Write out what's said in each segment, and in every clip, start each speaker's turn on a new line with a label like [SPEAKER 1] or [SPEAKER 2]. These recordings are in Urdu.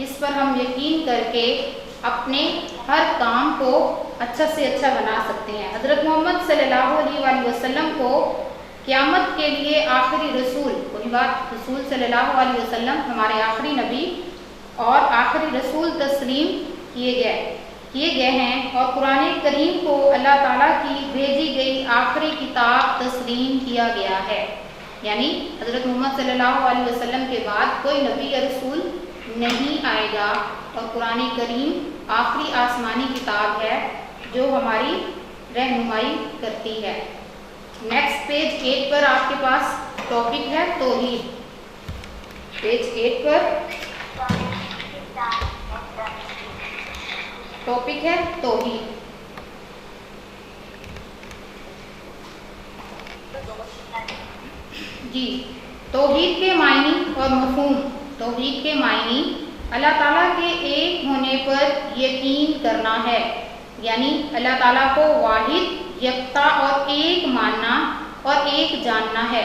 [SPEAKER 1] جس پر ہم یقین کر کے اپنے ہر کام کو اچھا سے اچھا بنا سکتے ہیں۔ حضرت محمد صلی اللہ علیہ وآلہ وسلم کو قیامت کے لیے آخری رسول، وہی بات، رسول صلی اللہ علیہ وسلم ہمارے آخری نبی اور آخری رسول تسلیم کیے گئے ہیں، اور قرآن کریم کو اللہ تعالیٰ کی بھیجی گئی آخری کتاب تسلیم کیا گیا ہے، یعنی حضرت محمد صلی اللہ علیہ وسلم کے بعد کوئی نبی یا رسول نہیں آئے گا، اور قرآن کریم آخری آسمانی کتاب ہے جو ہماری رہنمائی کرتی ہے۔ نیکسٹ پیج 8 پر آپ کے پاس ٹاپک ہے توحید۔ پیج 8 پر ٹاپک ہے توحید۔ جی، توحید کے معنی اور مفہوم۔ توحید کے معنی اللہ تعالیٰ کے ایک ہونے پر یقین کرنا ہے، یعنی اللہ تعالیٰ کو واحد، یکتا اور ایک ماننا اور ایک جاننا ہے۔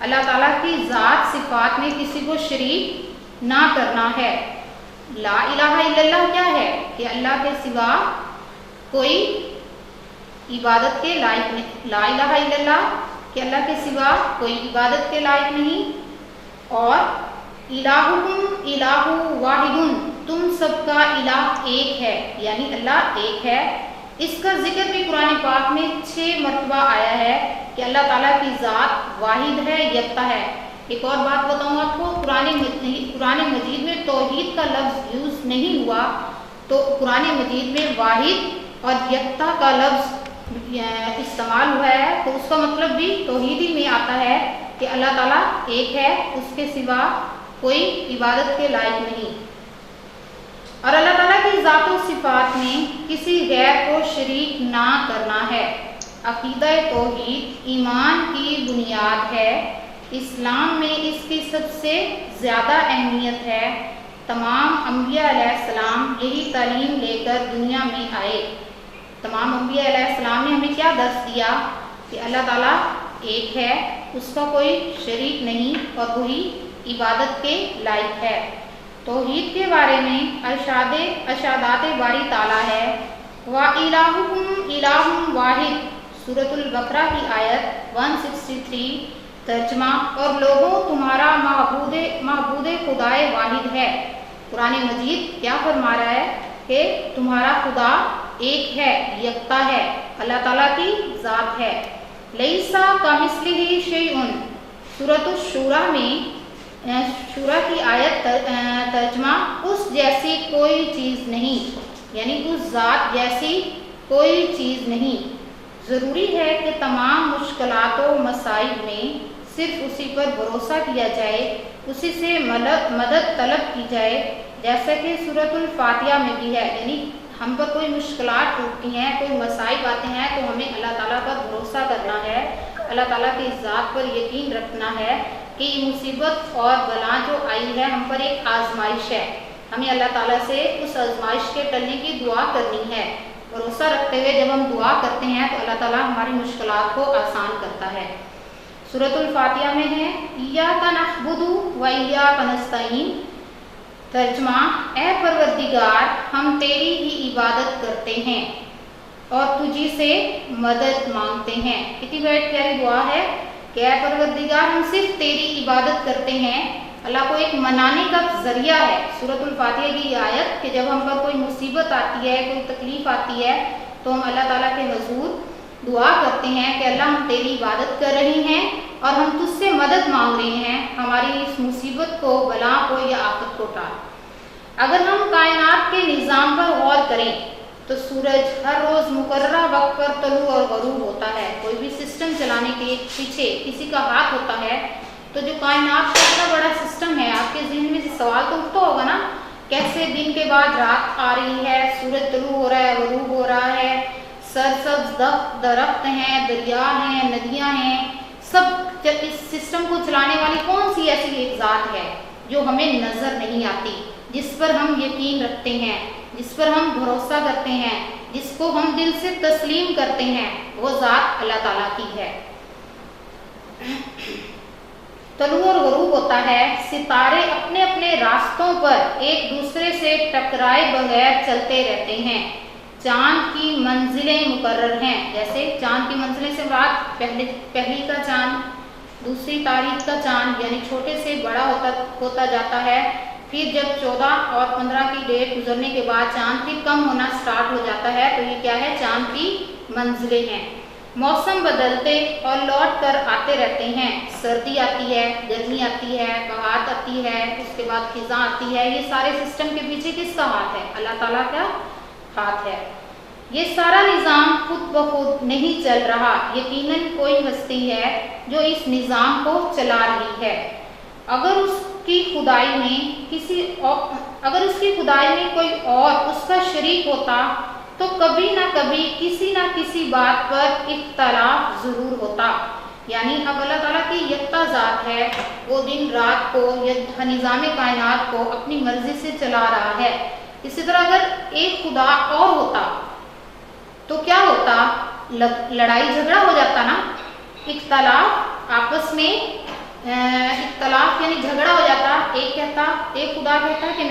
[SPEAKER 1] اللہ تعالیٰ کی ذات صفات میں کسی کو شریک نہ کرنا ہے۔ لا الہ الا اللہ کیا ہے؟ کہ اللہ کے سوا کوئی عبادت کے لائق نہیں۔ لا الہ الا اللہ کہ اللہ کے سوا کوئی عبادت کے لائق نہیں، اور الہکم الہ واحد، تم سب کا الہ ایک ہے، یعنی اللہ ایک ہے۔ اس کا ذکر بھی قرآن پاک میں 6 مرتبہ آیا ہے کہ اللہ تعالیٰ کی ذات واحد ہے، یکتا ہے۔ ایک اور بات بتاؤں آپ کو، قرآن مجید میں توحید کا لفظ یوز نہیں ہوا، تو قرآن مجید میں واحد اور یکتا کا لفظ استعمال ہوا ہے، تو اس کا مطلب بھی توحید ہی میں آتا ہے کہ اللہ تعالیٰ ایک ہے، اس کے سوا کوئی عبادت کے لائق نہیں، اور اللہ تعالیٰ کی ذات و صفات میں کسی غیر کو شریک نہ کرنا ہے۔ عقیدہ توحید ایمان کی بنیاد ہے۔ اسلام میں اس کی سب سے زیادہ اہمیت ہے۔ تمام انبیاء علیہ السلام یہی تعلیم لے کر دنیا میں آئے۔ تمام انبیاء علیہ السلام نے ہمیں کیا درس دیا؟ کہ اللہ تعالیٰ ایک ہے، اس کا کوئی شریک نہیں، اور وہی عبادت کے لائق ہے۔ توحید کے بارے میں ارشادات باری تعالیٰ ہے، وَإِلَٰهُكُمْ إِلَٰهٌ وَاحِدٌ، سورۃ البقرہ کی آیت 163 ترجمہ، اور لوگوں تمہارا معبود خدائے واحد ہے۔ قرآن مجید کیا فرما رہا ہے؟ کہ تمہارا خدا ایک ہے، یکتا ہے، اللہ تعالیٰ کی ذات ہے۔ لیسا کمثلہ شیء، سورۃ الشورى میں شورى کی آیت ترجمہ، اس جیسی کوئی چیز نہیں، یعنی اس ذات جیسی کوئی چیز نہیں۔ ضروری ہے کہ تمام مشکلات و مصائب میں صرف اسی پر بھروسہ کیا جائے، اسی سے مدد طلب کی جائے، جیسا کہ سورۃ الفاتحہ میں بھی ہے، یعنی ہم پر کوئی مشکلات ٹوٹتی ہیں، کوئی مصائب آتے ہیں، تو ہمیں اللہ تعالیٰ پر بھروسہ کرنا ہے، اللہ تعالیٰ کی ذات پر یقین رکھنا ہے کہ یہ مصیبت اور بلا جو آئی ہے ہم پر ایک آزمائش ہے، ہمیں اللہ تعالیٰ سے اس آزمائش کے ٹلنے کی دعا کرنی ہے۔ بھروسہ رکھتے ہوئے جب ہم دعا کرتے ہیں تو اللہ تعالیٰ ہماری مشکلات کو آسان کرتا ہے۔ سورۃ الفاتحہ میں ہے، ایاک نعبد و ایاک نستعین، ترجمہ، اے پروردگار ہم تیری ہی عبادت کرتے ہیں اور تجھی سے مدد مانگتے ہیں۔ کتنی پیاری دعا ہے کہ اے پروردگار ہم صرف تیری عبادت کرتے ہیں، اللہ کو ایک منانے کا ذریعہ ہے۔ سورۃ الفاتحہ کی آیت کہ جب ہم پر کوئی مصیبت آتی ہے، کوئی تکلیف آتی ہے، تو ہم اللہ تعالیٰ کے حضور دعا کرتے ہیں کہ اللہ ہم تیری عبادت کر رہے ہیں اور ہم تجھ سے مدد مانگ رہے ہیں، ہماری اس مصیبت کو، بلا کو یا آفت کو ٹال۔ اگر ہم کائنات کے نظام پر غور کریں تو سورج ہر روز مقررہ وقت پر طلوع اور غروب ہوتا ہے۔ کوئی بھی سسٹم چلانے کے پیچھے کسی کا ہاتھ ہوتا ہے، تو جو کائنات کا اتنا بڑا سسٹم ہے، آپ کے ذہن میں سوال تو اٹھتا ہوگا نا، کیسے دن کے بعد رات آ رہی ہے، سورج طلوع ہو رہا ہے، غروب ہو رہا ہے، سرسبز درخت ہیں، دریا ہیں، ندیاں ہیں، سب اس سسٹم کو چلانے والی کون سی ایسی ایک ذات ہے جو ہمیں نظر نہیں آتی، جس پر ہم یقین رکھتے ہیں، جس پر ہم بھروسہ کرتے ہیں، جس کو ہم دل سے تسلیم کرتے ہیں، وہ ذات اللہ تعالیٰ کی ہے۔ طلوع اور غروب ہوتا ہے، ستارے اپنے اپنے راستوں پر ایک دوسرے سے ٹکرائے بغیر چلتے رہتے ہیں، چاند کی منزلیں مقرر ہیں، جیسے چاند کی منزلیں سے مراد پہلی کا چاند، دوسری تاریخ کا چاند، یعنی چھوٹے سے بڑا ہوتا جاتا ہے، پھر جب 14 اور 15 کی ڈیٹ گزرنے کے بعد چاند پھر کم ہونا سٹارٹ ہو جاتا ہے، تو یہ کیا ہے؟ چاند کی منزلیں ہیں۔ موسم بدلتے اور لوٹ کر آتے رہتے ہیں، سردی آتی ہے، گرمی آتی ہے، بہار آتی ہے، اس کے بعد خزاں آتی ہے، یہ سارے سسٹم کے پیچھے کس کا ہاتھ ہے؟ اللہ تعالیٰ کا ہاتھ ہے۔ یہ سارا نظام خود بخود نہیں چل رہا، یقیناً کوئی ہستی ہے جو اس نظام کو چلا رہی ہے۔ اگر اس کی خدائی میں کوئی اور اس کا شریک ہوتا تو کبھی نہ کبھی کسی نہ کسی بات پر اختلاف ضرور ہوتا۔ یعنی اب اللہ تعالیٰ کی یکتا ذات ہے، وہ دن رات کو یا نظام کائنات کو اپنی مرضی سے چلا رہا ہے۔ اسی طرح اگر ایک خدا اور ہوتا تو کیا ہوتا؟ لڑائی جھگڑا ہو جاتا نا، اختلاف آپس میں، اختلاف یعنی جھگڑا ہو جاتا۔ ایک خدا کہتا کہ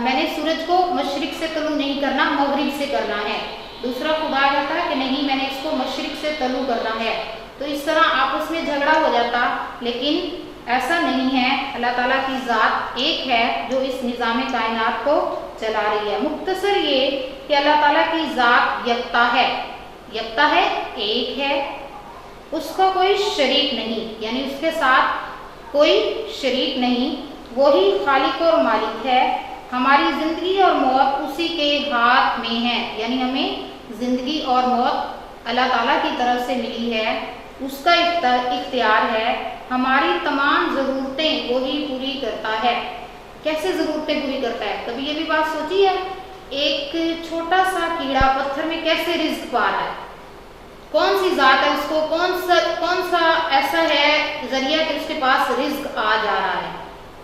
[SPEAKER 1] میں نے سورج کو مشرق سے طلوع نہیں کرنا، مغرب سے کرنا ہے، دوسرا خدا کہتا ہے کہ نہیں، میں نے اس کو مشرق سے طلوع کرنا ہے، تو اس طرح آپس میں جھگڑا ہو جاتا۔ لیکن ایسا نہیں ہے، اللہ تعالیٰ کی ذات ایک ہے جو اس نظام کائنات کو چلا رہی ہے۔ مختصر یہ کہ اللہ تعالیٰ کی ذات یکتا ہے، ایک ہے، اس کا کوئی شریک نہیں، یعنی اس کے ساتھ کوئی شریک نہیں، وہی خالق اور مالک ہے۔ ہماری زندگی اور موت اسی کے ہاتھ میں ہے، یعنی ہمیں زندگی اور موت اللہ تعالیٰ کی طرف سے ملی ہے، اس کا اختیار ہے۔ ہماری تمام ضرورتیں وہی پوری کرتا ہے۔ کیسے ضرورتیں پوری کرتا ہے؟ کبھی یہ بھی بات سوچی ہے؟ ایک چھوٹا سا کیڑا پتھر میں کیسے رزق پا رہا ہے؟ کون سی ذات ہے اس کو، کون سا ایسا ہے ذریعہ کہ اس کے پاس رزق آ جا رہا ہے؟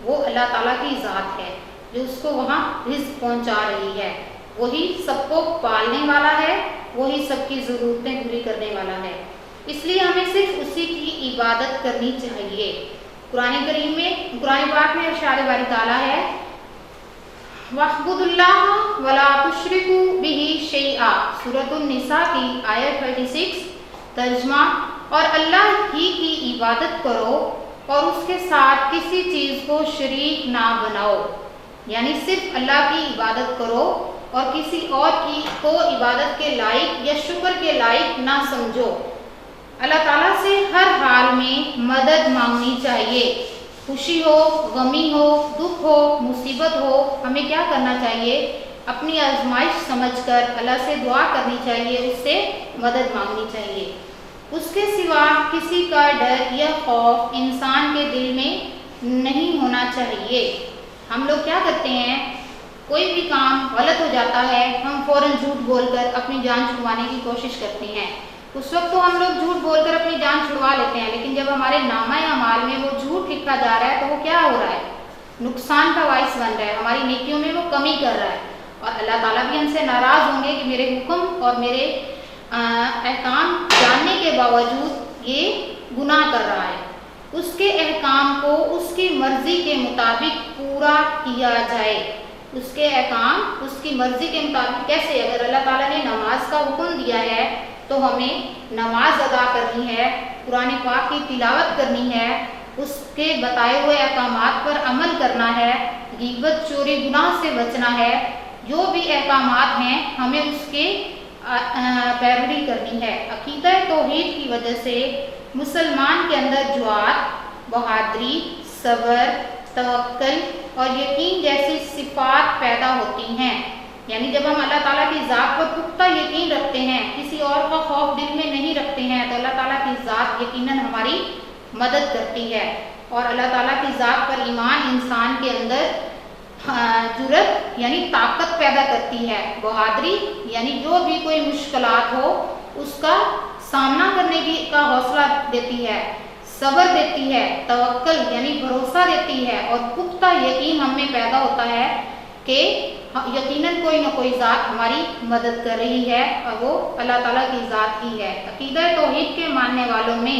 [SPEAKER 1] وہ اللہ تعالیٰ کی ذات ہے جو اس کو وہاں رزق پہنچا رہی ہے۔ وہی سب کو پالنے والا ہے، وہی سب کی ضرورتیں پوری کرنے والا ہے، اس لیے ہمیں صرف اسی کی عبادت کرنی چاہیے۔ قرآن پاک میں ارشاد باری تعالیٰ ہے، وَاعْبُدُوا اللَّهَ وَلَا تُشْرِكُوا بِهِ شَيْئًا، سورۃ النساء کی آیت 36 ترجمہ، اور اللہ ہی کی عبادت کرو اور اس کے ساتھ کسی چیز کو شریک نہ بناؤ، یعنی صرف اللہ کی عبادت کرو اور کسی اور کی کو عبادت کے لائق یا شکر کے لائق نہ سمجھو۔ اللہ تعالیٰ سے ہر حال میں مدد مانگنی چاہیے، خوشی ہو، غمی ہو، دکھ ہو، مصیبت ہو، ہمیں کیا کرنا چاہیے؟ اپنی آزمائش سمجھ کر اللہ سے دعا کرنی چاہیے، اس سے مدد مانگنی چاہیے۔ اس کے سوا کسی کا ڈر یا خوف انسان کے دل میں نہیں ہونا چاہیے۔ ہم لوگ کیا کرتے ہیں؟ کوئی بھی کام غلط ہو جاتا ہے، ہم فوراً جھوٹ بول کر اپنی جان چھڑوانے کی کوشش کرتے ہیں۔ اس وقت تو ہم لوگ جھوٹ بول کر اپنی جان چھڑوا لیتے ہیں، لیکن جب ہمارے نامہ اعمال میں وہ جھوٹ لکھا جا رہا ہے تو وہ کیا ہو رہا ہے؟ نقصان کا باعث بن رہا ہے، ہماری نیکیوں میں وہ کمی کر رہا ہے، اور اللہ تعالیٰ بھی ہم سے ناراض ہوں گے کہ میرے حکم اور میرے احکام جاننے کے باوجود یہ گناہ کر رہا ہے۔ اس کے احکام کو اس کی مرضی کے مطابق پورا کیا جائے۔ اس کے احکام اس کی مرضی کے مطابق کیسے؟ اگر اللہ تعالیٰ نے نماز کا حکم دیا ہے تو ہمیں نماز ادا کرنی ہے، قرآن پاک کی تلاوت کرنی ہے، اس کے بتائے ہوئے احکامات پر عمل کرنا ہے، غیبت چوری گناہ سے بچنا ہے، جو بھی احکامات ہیں ہمیں اس کے پیروی کرنی ہے۔ عقیدہ توحید کی وجہ سے مسلمان کے اندر جرأت، بہادری، صبر، توکل اور یقین جیسی صفات پیدا ہوتی ہیں۔ یعنی جب ہم اللہ تعالیٰ کی ذات پر پختہ یقین رکھتے ہیں، کسی اور کا خوف دل میں نہیں رکھتے ہیں، تو اللہ تعالیٰ کی ذات یقیناً ہماری مدد کرتی ہے۔ اور اللہ تعالیٰ کی ذات پر ایمان انسان کے اندر جرأت یعنی طاقت پیدا کرتی ہے، بہادری یعنی جو بھی کوئی مشکلات ہو اس کا سامنا کرنے کا حوصلہ دیتی ہے، صبر دیتی ہے، توکل یعنی بھروسہ دیتی ہے، اور پختہ یقین ہم میں پیدا ہوتا ہے کہ یقیناً کوئی نہ کوئی ذات ہماری مدد کر رہی ہے، اور وہ اللہ تعالیٰ کی ذات ہی ہے۔ عقیدہ توحید کے ماننے والوں میں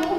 [SPEAKER 1] 2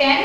[SPEAKER 1] 10,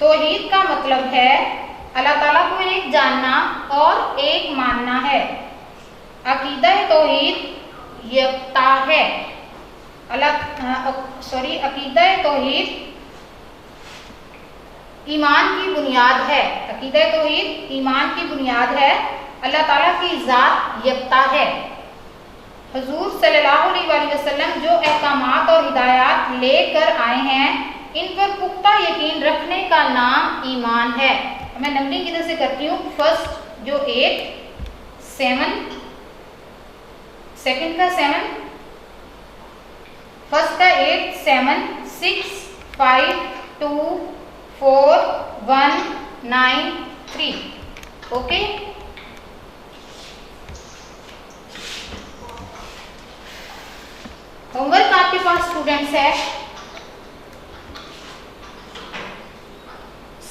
[SPEAKER 1] توحید کا مطلب ہے اللہ تعالیٰ کو ایک جاننا اور ایک ماننا ہے. عقیدہ توحید یکتا ہے. عقیدہ توحید ایمان کی بنیاد ہے. عقیدہ توحید ایمان کی بنیاد ہے. اللہ تعالیٰ کی ذات یکتا ہے. حضور صلی اللہ علیہ وآلہ وسلم جو احکامات اور ہدایات لے کر آئے ہیں ان پر پختہ یقین رکھنے کا نام ایمان ہے. میں نمبرنگ ادھر سے کرتی ہوں. فرسٹ جو 8 7 سیکنڈ کا 7 فرسٹ کا 8 7 6 5 2 4 1 9 3. اوکے. ہوم ورک آپ کے پاس اسٹوڈینٹس ہے.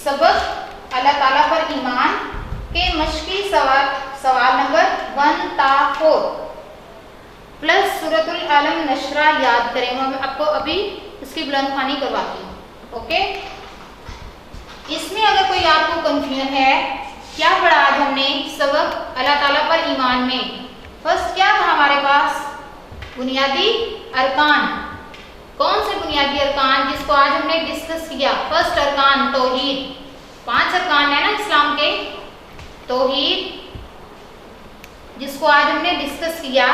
[SPEAKER 1] سبق اللہ تعالیٰ پر ایمان کے مشقی سوال نمبر 1 تا 4 پلس سورۃ العلم نشرہ یاد کریں. میں آپ کو ابھی اس کی بلند خوانی کرواتی ہوں. اوکے. اس میں اگر کوئی آپ کو کنفیوژن ہے, کیا پڑھا آج ہم نے سبق اللہ تعالیٰ پر ایمان میں؟ فرسٹ کیا تھا ہمارے پاس؟ بنیادی ارکان. کون سے بنیادی ارکان جس کو آج ہم نے ڈسکس کیا؟ فرسٹ ارکان توحید. 5 ارکان ہے نا اسلام کے. توحید جس کو آج ہم نے ڈسکس کیا.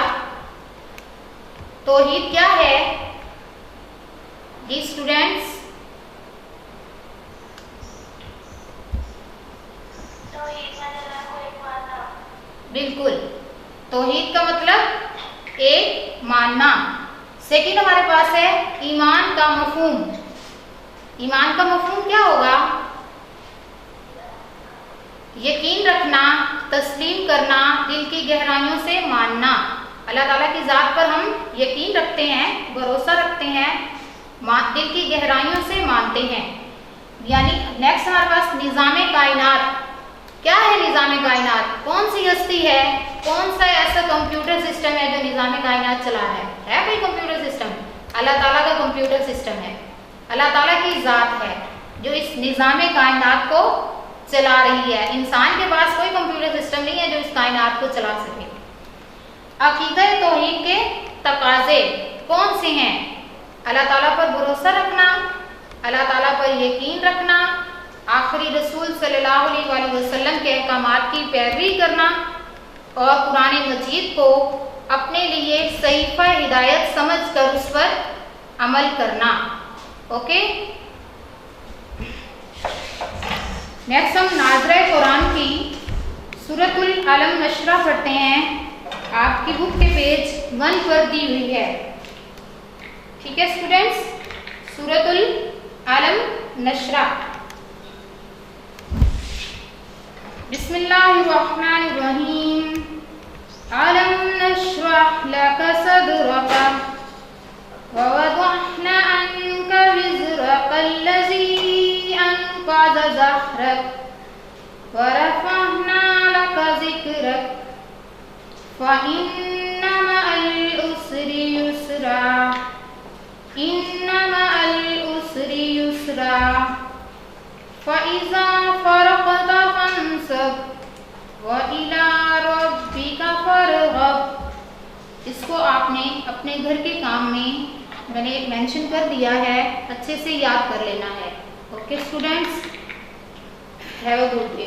[SPEAKER 1] توحید کیا ہے جی اسٹوڈینٹس؟ بالکل. توحید کا مطلب ایک ماننا. سیکنڈ ہمارے پاس ہے ایمان کا مفہوم. ایمان کا مفہوم کیا ہوگا؟ یقین رکھنا, تسلیم کرنا, دل کی گہرائیوں سے ماننا. اللہ تعالیٰ کی ذات پر ہم یقین رکھتے ہیں, بھروسہ رکھتے ہیں, دل کی گہرائیوں سے مانتے ہیں. یعنی نیکسٹ ہمارے پاس نظام کائنات. کیا ہے نظام کائنات؟ کون سی ہستی ہے, کون سا ایسا کمپیوٹر سسٹم ہے جو نظام کائنات چلا رہا ہے؟ ہے کوئی کمپیوٹر سسٹم؟ اللہ تعالیٰ کا کمپیوٹر سسٹم ہے. اللہ تعالیٰ کی ذات ہے جو اس نظام کائنات کو چلا رہی ہے. انسان کے پاس کوئی کمپیوٹر سسٹم نہیں ہے جو اس کائنات کو چلا سکے. عقیدہ توحید کے تقاضے کون سے ہیں؟ اللہ تعالیٰ پر بھروسہ رکھنا, اللہ تعالیٰ پر یقین رکھنا, آخری رسول صلی اللہ علیہ وآلہ وسلم کے احکامات کی پیروی کرنا اور قرآن مجید کو اپنے لیے صحیفہ ہدایت سمجھ کر اس پر عمل کرنا. اوکے. نیکسٹ ہم ناظرہ قرآن کی سورۃ العلم نشرہ پڑھتے ہیں. آپ کی بک کے پیج 1 پر دی ہوئی ہے. ٹھیک ہے اسٹوڈینٹس. سورۃ العلم نشرہ. بسم اللہ الرحمن الرحیم. علم نشرح لك صدرك ووضعنا عنك وزرك الذي أنقض ظهرك ورفعنا لك ذكرك فإن مع العسر يسرا إن مع العسر يسرا فإذا فرغت فانصب وَإِلَىٰ رَبِّكَ فَارْغَب. اس کو آپ نے اپنے گھر کے کام میں میں نے مینشن کر دیا ہے, اچھے سے یاد کر لینا ہے. Okay students, have a good day.